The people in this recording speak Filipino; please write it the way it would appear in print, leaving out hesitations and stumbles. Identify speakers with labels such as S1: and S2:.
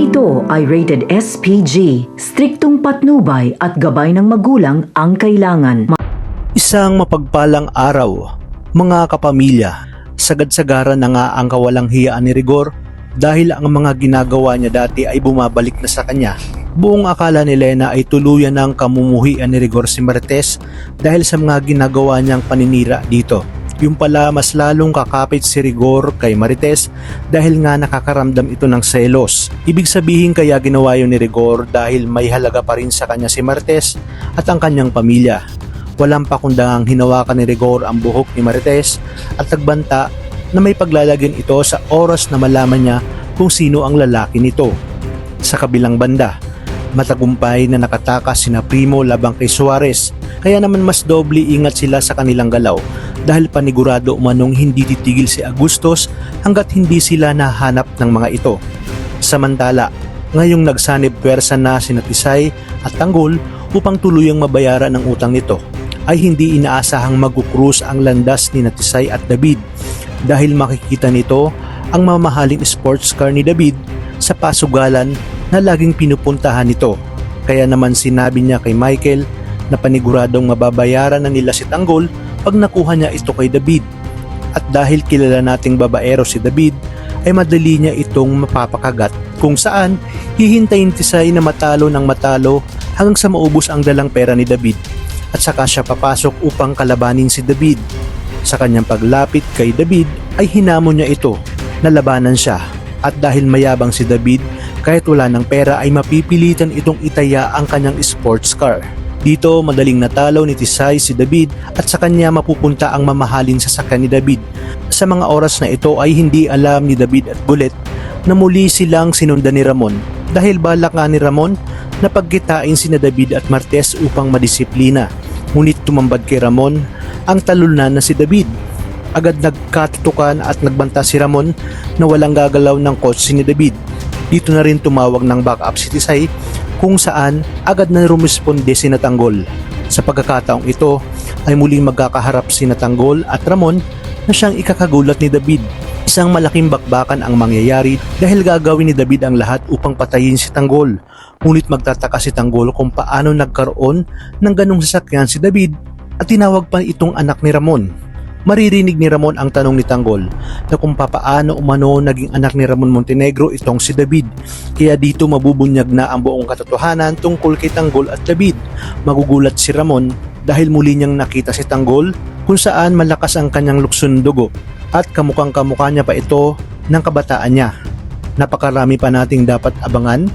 S1: ito ay rated SPG, striktong patnubay at gabay ng magulang ang kailangan.
S2: Isang mapagpalang araw, mga kapamilya. Sagad-sagaran na nga ang kawalang hiyaan ni Rigor dahil ang mga ginagawa niya dati ay bumabalik na sa kanya. Buong akala ni Lena ay tuluyan ng kamumuhian ni Rigor si Marites dahil sa mga ginagawa niyang paninira dito. Yung pala mas lalong kakapit si Rigor kay Marites dahil nga nakakaramdam ito ng selos. Ibig sabihin kaya ginawa yun ni Rigor dahil may halaga pa rin sa kanya si Marites at ang kanyang pamilya. Walang pakundangang hinawakan ni Rigor ang buhok ni Marites at nagbanta na may paglalagyan ito sa oras na malaman niya kung sino ang lalaki nito. Sa kabilang banda, matagumpay na nakatakas sina Primo labang kay Suarez, kaya naman mas doble ingat sila sa kanilang galaw dahil panigurado umanong hindi titigil si Agustos hanggat hindi sila nahanap ng mga ito. Samantala, ngayong nagsanib pwersa na sina Tisay at Tanggol upang tuluyang mabayaran ang utang nito, ay hindi inaasahang magkukrus ang landas ni Tisay at David dahil makikita nito ang mamahaling sports car ni David sa pasugalan na laging pinupuntahan nito. Kaya naman sinabi niya kay Michael na paniguradong mababayaran na nila si Tanggol pag nakuha niya ito kay David. At dahil kilala nating babaero si David, ay madali niya itong mapapakagat kung saan hihintayin Tisay na matalo ng matalo hanggang sa maubos ang dalang pera ni David at saka siya papasok upang kalabanin si David. Sa kanyang paglapit kay David ay hinamon niya ito na labanan siya at dahil mayabang si David kahit wala ng pera ay mapipilitan itong itaya ang kanyang sports car. Dito madaling natalo ni Tisay si David at sa kanya mapupunta ang mamahaling sasakyan ni David. Sa mga oras na ito ay hindi alam ni David at Bullet na muli silang sinundan ni Ramon dahil balak nga ni Ramon na pagkitain sina David at Martes upang madisiplina. Ngunit tumambad kay Ramon ang talunan na si David. Agad nagkatutukan at nagbanta si Ramon na walang gagalaw ng kotse ni David. Dito na rin tumawag ng backup si Tisay kung saan agad na rumisponde si Tanggol. Sa pagkakataong ito ay muling magkakaharap si Tanggol at Ramon na siyang ikakagulat ni David. Isang malaking bakbakan ang mangyayari dahil gagawin ni David ang lahat upang patayin si Tanggol. Ngunit magtataka si Tanggol kung paano nagkaroon ng ganong sasakyan si David at tinawag pa itong anak ni Ramon. Maririnig ni Ramon ang tanong ni Tanggol na kung papaano umano naging anak ni Ramon Montenegro itong si David. Kaya dito mabubunyag na ang buong katotohanan tungkol kay Tanggol at David. Magugulat si Ramon dahil muli niyang nakita si Tanggol kung saan malakas ang kanyang luksong dugo at kamukhang kamukha niya pa ito ng kabataan niya. Napakarami pa nating dapat abangan